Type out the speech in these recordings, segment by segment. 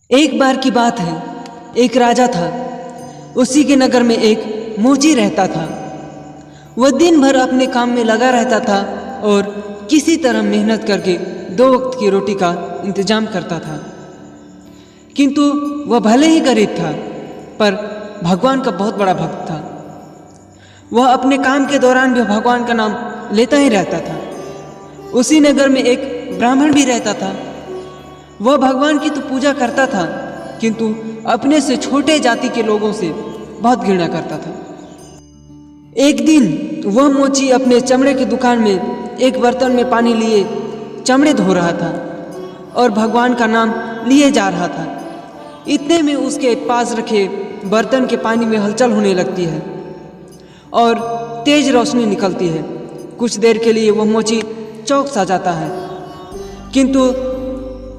एक बार की बात है, एक राजा था। उसी के नगर में एक मोची रहता था। वह दिन भर अपने काम में लगा रहता था और किसी तरह मेहनत करके 2 वक्त की रोटी का इंतजाम करता था। किंतु वह भले ही गरीब था, पर भगवान का बहुत बड़ा भक्त था। वह अपने काम के दौरान भी भगवान का नाम लेता ही रहता था। उसी नगर में एक ब्राह्मण भी रहता था। वह भगवान की तो पूजा करता था, किंतु अपने से छोटे जाति के लोगों से बहुत घृणा करता था। एक दिन वह मोची अपने चमड़े की दुकान में एक बर्तन में पानी लिए चमड़े धो रहा था और भगवान का नाम लिए जा रहा था। इतने में उसके पास रखे बर्तन के पानी में हलचल होने लगती है और तेज रोशनी निकलती है। कुछ देर के लिए वह मोची चौंक सा जाता है, किंतु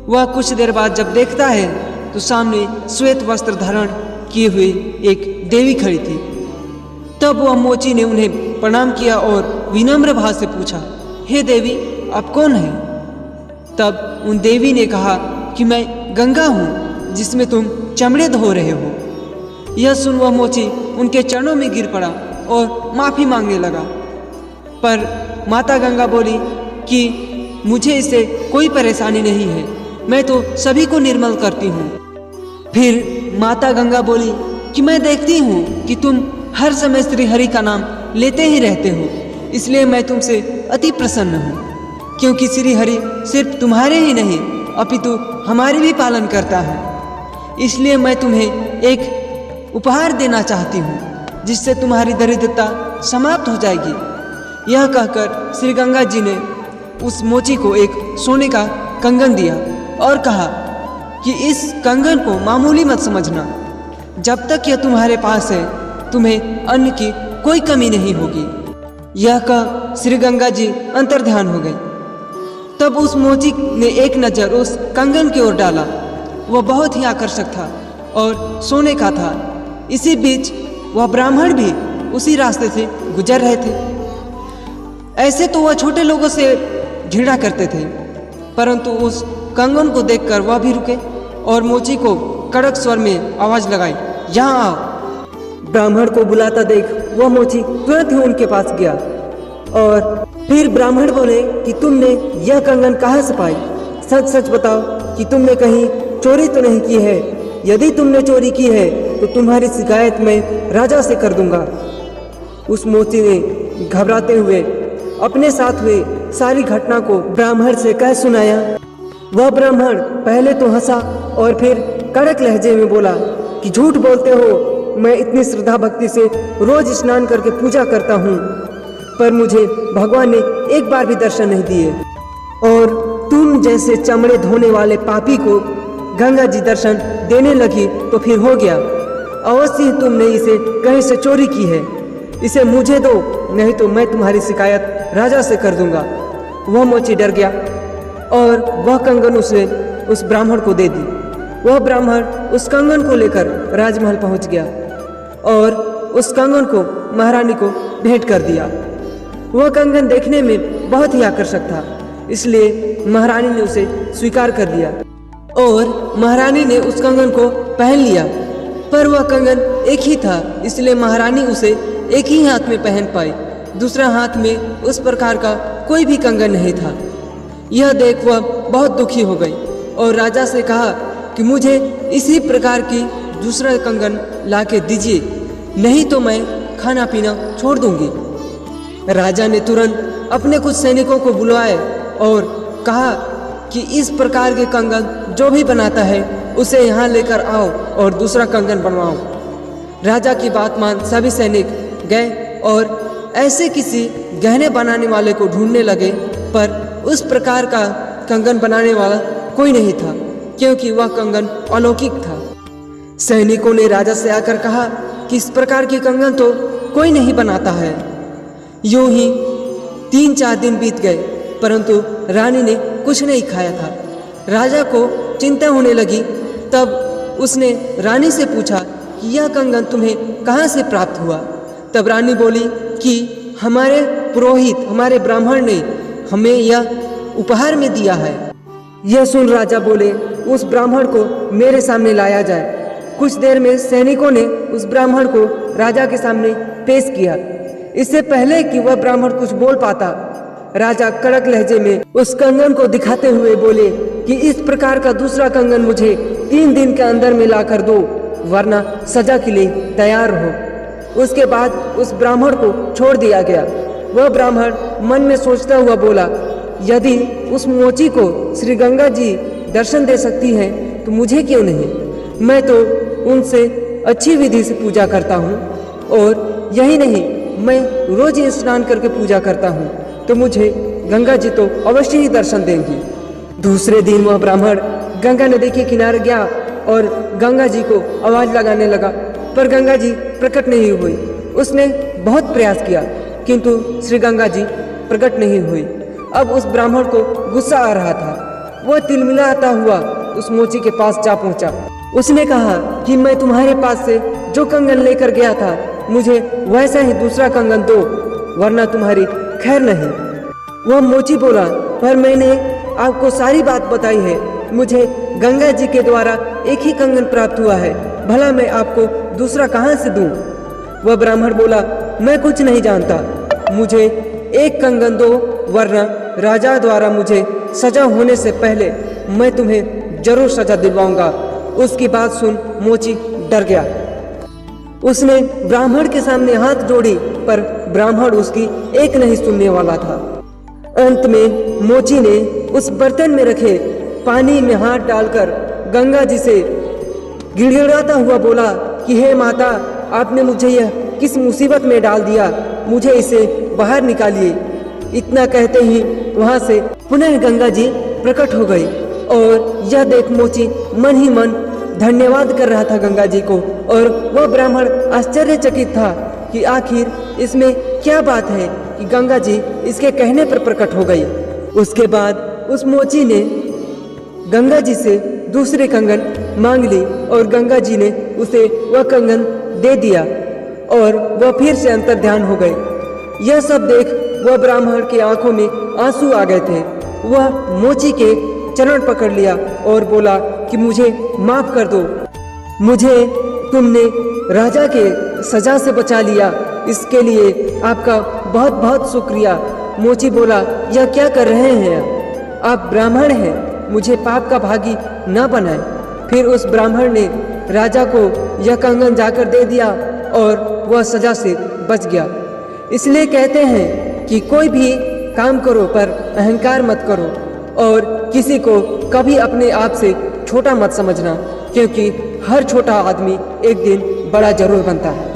वह कुछ देर बाद जब देखता है तो सामने श्वेत वस्त्र धारण किए हुए एक देवी खड़ी थी। तब वह मोची ने उन्हें प्रणाम किया और विनम्र भाव से पूछा, हे देवी, आप कौन हैं? तब उन देवी ने कहा कि मैं गंगा हूँ जिसमें तुम चमड़े धो रहे हो। यह सुन वह मोची उनके चरणों में गिर पड़ा और माफ़ी मांगने लगा। पर माता गंगा बोली कि मुझे इससे कोई परेशानी नहीं है, मैं तो सभी को निर्मल करती हूँ। फिर माता गंगा बोली कि मैं देखती हूँ कि तुम हर समय श्री हरि का नाम लेते ही रहते हो, इसलिए मैं तुमसे अति प्रसन्न हूँ, क्योंकि श्री हरि सिर्फ तुम्हारे ही नहीं अपितु हमारे भी पालन करता है। इसलिए मैं तुम्हें एक उपहार देना चाहती हूँ जिससे तुम्हारी दरिद्रता समाप्त हो जाएगी। यह कहकर श्री गंगा जी ने उस मोची को एक सोने का कंगन दिया और कहा कि इस कंगन को मामूली मत समझना। जब तक यह तुम्हारे पास है तुम्हें अन्न की कोई कमी नहीं होगी। यह कह श्री गंगा जी अंतर्ध्यान हो गए। तब उस मोची ने एक नज़र उस कंगन की ओर डाला। वह बहुत ही आकर्षक था और सोने का था। इसी बीच वह ब्राह्मण भी उसी रास्ते से गुजर रहे थे। ऐसे तो वह छोटे लोगों से घृणा करते थे, परंतु उस कंगन को देखकर वह भी रुके और मोची को कड़क स्वर में आवाज लगाई, यहाँ आओ। ब्राह्मण को बुलाता देख वह मोची तुरंत ही उनके पास गया और फिर ब्राह्मण बोले कि तुमने यह कंगन कहाँ से पाई? सच सच बताओ कि तुमने कहीं चोरी तो नहीं की है। यदि तुमने चोरी की है तो तुम्हारी शिकायत मैं राजा से कर दूंगा। उस मोची ने घबराते हुए अपने साथ हुए सारी घटना को ब्राह्मण से कह सुनाया। वह ब्राह्मण पहले तो हंसा और फिर कड़क लहजे में बोला कि झूठ बोलते हो, मैं इतनी श्रद्धा भक्ति से रोज स्नान करके पूजा करता हूँ, पर मुझे भगवान ने एक बार भी दर्शन नहीं दिए। और तुम जैसे चमड़े धोने वाले पापी को गंगा जी दर्शन देने लगी तो फिर हो गया। अवश्य ही तुमने इसे कहीं से चोरी की है। इसे मुझे दो, नहीं तो मैं तुम्हारी शिकायत राजा से कर दूंगा। वह मोची डर गया और वह कंगन उसने उस ब्राह्मण को दे दी। वह ब्राह्मण उस कंगन को लेकर राजमहल पहुंच गया और उस कंगन को महारानी को भेंट कर दिया। वह कंगन देखने में बहुत ही आकर्षक था, इसलिए महारानी ने उसे स्वीकार कर लिया और महारानी ने उस कंगन को पहन लिया। पर वह कंगन एक ही था, इसलिए महारानी उसे एक ही हाथ में पहन पाई। दूसरा हाथ में उस प्रकार का कोई भी कंगन नहीं था। यह देख वह बहुत दुखी हो गई और राजा से कहा कि मुझे इसी प्रकार की दूसरा कंगन लाके दीजिए, नहीं तो मैं खाना पीना छोड़ दूंगी। राजा ने तुरंत अपने कुछ सैनिकों को बुलवाए और कहा कि इस प्रकार के कंगन जो भी बनाता है उसे यहाँ लेकर आओ और दूसरा कंगन बनवाओ। राजा की बात मान सभी सैनिक गए और ऐसे किसी गहने बनाने वाले को ढूंढने लगे, पर उस प्रकार का कंगन बनाने वाला कोई नहीं था, क्योंकि वह कंगन अलौकिक था। सैनिकों ने राजा से आकर कहा कि इस प्रकार की कंगन तो कोई नहीं बनाता है। यूं ही 3-4 दिन बीत गए, परंतु रानी ने कुछ नहीं खाया था। राजा को चिंता होने लगी। तब उसने रानी से पूछा कि यह कंगन तुम्हें कहाँ से प्राप्त हुआ? तब रानी बोली कि हमारे पुरोहित, हमारे ब्राह्मण ने हमें यह उपहार में दिया है। यह सुन राजा बोले उस ब्राह्मण को मेरे सामने लाया जाए। कुछ देर में सैनिकों ने उस ब्राह्मण को राजा के सामने पेश किया। इससे पहले कि वह ब्राह्मण कुछ बोल पाता, राजा कड़क लहजे में उस कंगन को दिखाते हुए बोले कि इस प्रकार का दूसरा कंगन मुझे 3 दिन के अंदर में ला कर दो, वरना सजा के लिए तैयार हो। उसके बाद उस ब्राह्मण को छोड़ दिया गया। वह ब्राह्मण मन में सोचता हुआ बोला, यदि उस मोची को श्री गंगा जी दर्शन दे सकती हैं तो मुझे क्यों नहीं। मैं तो उनसे अच्छी विधि से पूजा करता हूँ, और यही नहीं, मैं रोज स्नान करके पूजा करता हूँ, तो मुझे गंगा जी तो अवश्य ही दर्शन देंगी। दूसरे दिन वह ब्राह्मण गंगा नदी के किनारे गया और गंगा जी को आवाज लगाने लगा, पर गंगा जी प्रकट नहीं हुई। उसने बहुत प्रयास किया, किंतु श्री गंगा जी प्रकट नहीं हुई। अब उस ब्राह्मण को गुस्सा आ रहा था। वह तिलमिलाता हुआ उस मोची के पास जा पहुंचा। उसने कहा कि मैं तुम्हारे पास से जो कंगन लेकर गया था, मुझे वैसा ही दूसरा कंगन दो, वरना तुम्हारी खैर नहीं। वह मोची बोला, पर मैंने आपको सारी बात बताई है। मुझे गंगा जी के द्वारा एक ही कंगन प्राप्त हुआ है, भला मैं आपको दूसरा कहाँ से दूं? वह ब्राह्मण बोला, मैं कुछ नहीं जानता, मुझे एक कंगन दो, वरना राजा द्वारा मुझे सजा होने से पहले मैं तुम्हें जरूर सजा दिलवाऊंगा। उसकी बात सुन मोची डर गया। उसने ब्राह्मण के सामने हाथ जोड़ी, पर ब्राह्मण उसकी एक नहीं सुनने वाला था। अंत में मोची ने उस बर्तन में रखे पानी में हाथ डालकर गंगा जी से गिड़गिड़ाता हुआ बोला कि हे माता, आपने मुझे यह किस मुसीबत में डाल दिया, मुझे इसे बाहर निकालिए। इतना कहते ही वहां से पुनः गंगा जी प्रकट हो गई, और यह देख मोची मन ही मन धन्यवाद कर रहा था गंगा जी को। और वह ब्राह्मण आश्चर्यचकित था कि आखिर इसमें क्या बात है कि गंगा जी इसके कहने पर प्रकट हो गई। उसके बाद उस मोची ने गंगा जी से दूसरे कंगन मांग ली, और गंगा जी ने उसे वह कंगन दे दिया, और वह फिर से अंतर्ध्यान हो गए। यह सब देख वह ब्राह्मण की आंखों में आंसू आ गए थे। वह मोची के चरण पकड़ लिया और बोला कि मुझे माफ कर दो, मुझे तुमने राजा के सजा से बचा लिया, इसके लिए आपका बहुत बहुत शुक्रिया। मोची बोला, यह क्या कर रहे हैं आप ब्राह्मण हैं, मुझे पाप का भागी न बनाए। फिर उस ब्राह्मण ने राजा को यह कंगन जाकर दे दिया, और वह सजा से बच गया। इसलिए कहते हैं कि कोई भी काम करो पर अहंकार मत करो, और किसी को कभी अपने आप से छोटा मत समझना, क्योंकि हर छोटा आदमी एक दिन बड़ा जरूर बनता है।